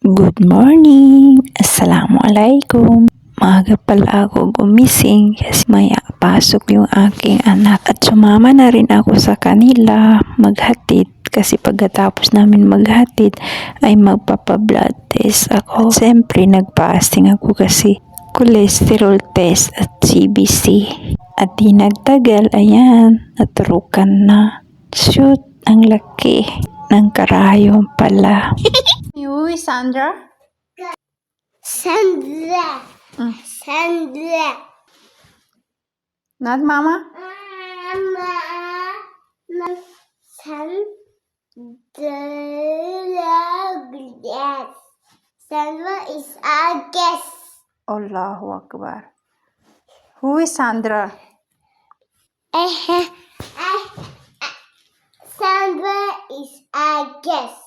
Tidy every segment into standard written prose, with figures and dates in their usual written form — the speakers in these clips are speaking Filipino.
Good morning! Assalamualaikum! Maaga pala ako gumising kasi maya pasok yung aking anak at sumama na rin ako sa kanila maghatid kasi pagkatapos namin maghatid ay magpapa-blood test ako. Siyempre nagpa-fasting ako kasi cholesterol test at CBC. At di nagtagal, ayan, naturukan na. Shoot, ang laki ng karayom pala. Uy, Sandra? Sandra. Sandra. Not Mama? Sandra is our guest. Allahu Akbar. Who is Sandra? Sandra is our guest.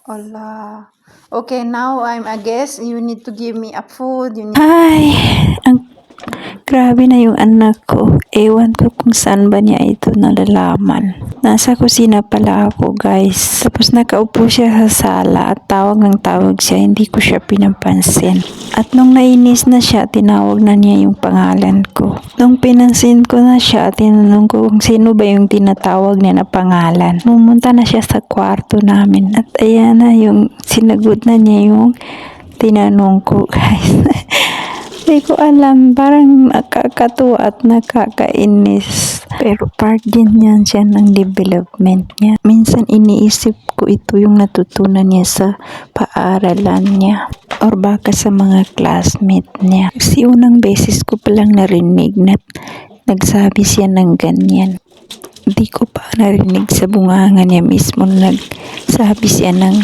Allah. Okay, now I'm a guest. You need to give me a food. You need... Ay, grabe na yung anak ko. Ewan ko kung saan ba niya ito nalalaman. Nasa kusina pala ako, guys. Tapos nakaupo siya sa sala at tawag ng tawag siya. Hindi ko siya pinapansin. At nung nainis na siya, tinawag na niya yung pangalan ko. Nung pinansin ko na siya, tinanong ko kung sino ba yung tinatawag niya na pangalan. Pumunta na siya sa kwarto namin. At ayan na yung sinagot na niya yung tinanong ko, guys. Hindi ko alam, parang nakakatuwa at nakakainis. Pero part din yan siya ng development niya. Minsan iniisip ko ito yung natutunan niya sa paaralan niya. Or baka sa mga classmate niya. Kasi unang beses ko palang narinig na nagsabi siya ng ganyan. Hindi ko pa narinig sa bunganga niya mismo nagsabi siya ng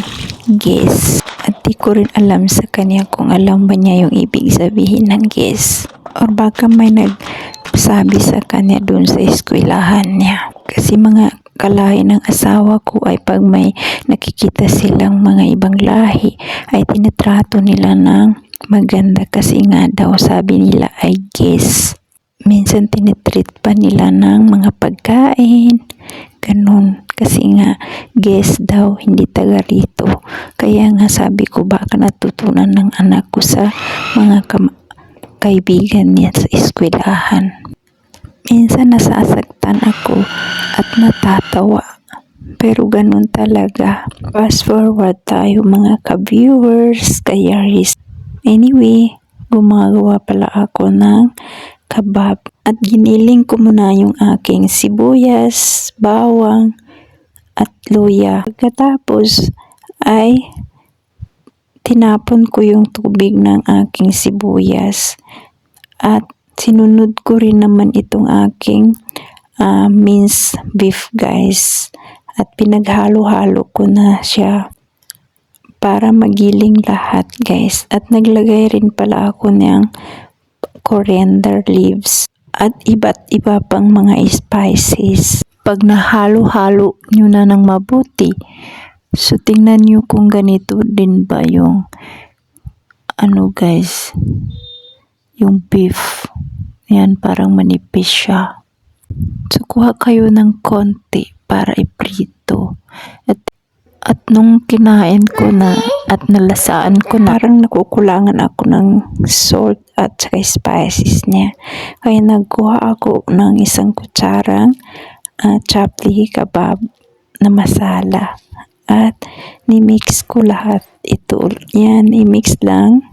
guess. At di ko rin alam sa kanya kung alam ba niya yung ibig sabihin ng guess. Or baka may nagsabi sa kanya dun sa eskwelahan niya. Kasi mga kalahi ng asawa ko ay pag may nakikita silang mga ibang lahi ay tinatrato nila ng maganda kasi nga daw sabi nila ay guess. Minsan tinitreat pa nila ng mga pagkain, ganun. Kasi nga, guess daw, hindi taga rito. Kaya nga sabi ko, baka natutunan ng anak ko sa mga kaibigan niya sa eskwelahan. Minsan nasasaktan ako at natatawa. Pero ganun talaga. Fast forward tayo mga ka-viewers, ka-yaris. Anyway, gumagawa pala ako ng kabab. At giniling ko muna yung aking sibuyas, bawang, at luya. Pagkatapos ay tinapon ko yung tubig ng aking sibuyas. At sinunod ko rin naman itong aking minced beef, guys. At pinaghalo-halo ko na siya para magiling lahat, guys. At naglagay rin pala ako ng coriander leaves at iba't iba pang mga spices. Pag nahalo-halo nyo na ng mabuti, so tingnan nyo kung ganito din ba yung guys, yung beef. Yan, parang manipis siya. So kuha kayo ng konti para iprito. At nung kinain ko na at nalasaan ko na, parang nakukulangan ako ng salt at saka spices niya. Kaya nagkuha ako ng isang kutsarang chapli kebab na masala. At ni-mix ko lahat ito. Yan, i-mix lang.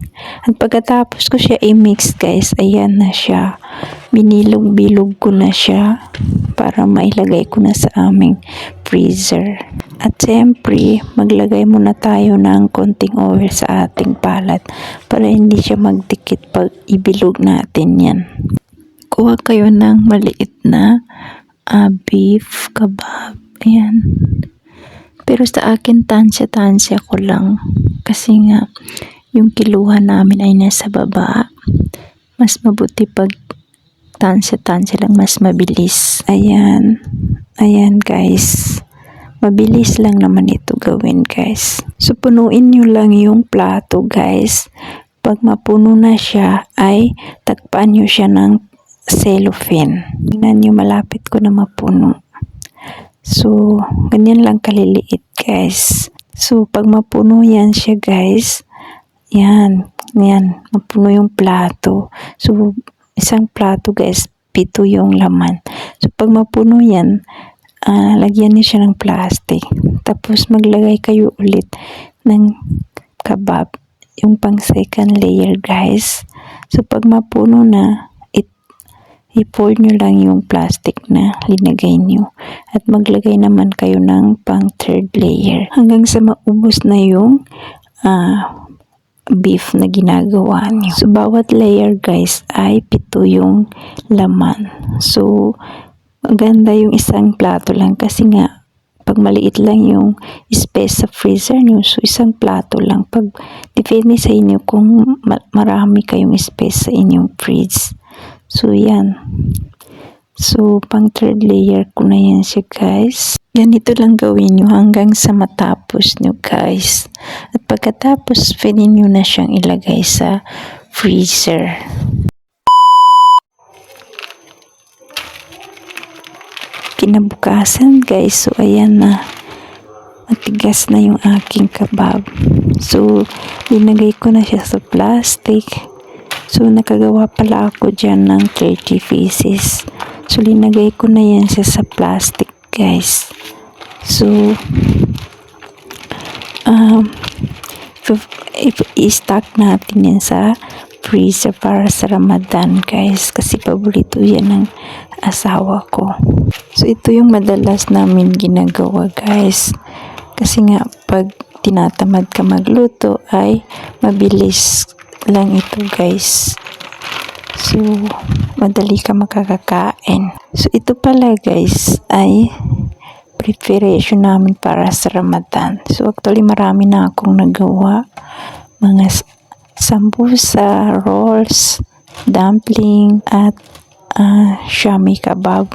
At pagkatapos ko siya i-mix, guys, ayan na siya. Binilog-bilog ko na siya para mailagay ko na sa aming freezer. At siyempre, maglagay muna tayo ng konting oil sa ating palat para hindi siya magdikit pag ibilog natin yan. Kuha kayo ng maliit na beef kebab. Ayan. Pero sa akin, tansya-tansya ko lang. Kasi nga, yung kiluhan namin ay nasa baba. Mas mabuti pag tansya-tansya lang, mas mabilis. Ayan. Ayan, guys. Mabilis lang naman ito gawin, guys. So, punuin nyo lang yung plato, guys. Pag mapuno na siya, ay takpan nyo siya ng cellophane. Tingnan nyo, malapit ko na mapuno. So, ganyan lang kaliliit, guys. So, pag mapuno yan siya guys, yan, mapuno yung plato. So, isang plato guys, 7 yung laman. So, pag mapuno yan, lagyan niyo siya ng plastic. Tapos, maglagay kayo ulit ng kabab, yung pang second layer guys. So, pag mapuno na, i-pour nyo lang yung plastic na linagay nyo. At maglagay naman kayo ng pang third layer. Hanggang sa maubos na yung beef na ginagawa nyo. So, bawat layer guys ay 7 yung laman. So, maganda yung isang plato lang kasi nga, pag maliit lang yung space sa freezer nyo, so isang plato lang. Pag depende sa inyo kung marami kayong space sa inyong fridge. So, yan. So, pang third layer ko na yan siya guys. Ganito lang gawin nyo hanggang sa matapos nyo guys. At pagkatapos, pwede nyo na siyang ilagay sa freezer. Kinabukasan guys, so ayan na. Matigas na yung aking kabab. So, linagay ko na siya sa plastic. So, nakagawa pala ako dyan ng 30 pieces. So, linagay ko na yan siya sa plastic, guys. So, i-stock natin yan sa freezer para sa Ramadan, guys. Kasi paborito yan ng asawa ko. So, ito yung madalas namin ginagawa, guys. Kasi nga, pag tinatamad ka magluto, ay mabilis lang ito guys. So, madali ka makakakain. So, ito pala guys ay preparation namin para sa Ramadan. So, actually marami na akong nagawa. Mga sambusa, rolls, dumpling, at shami kebab.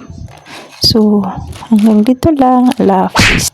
So, hanggang dito lang. Allah Hafiz.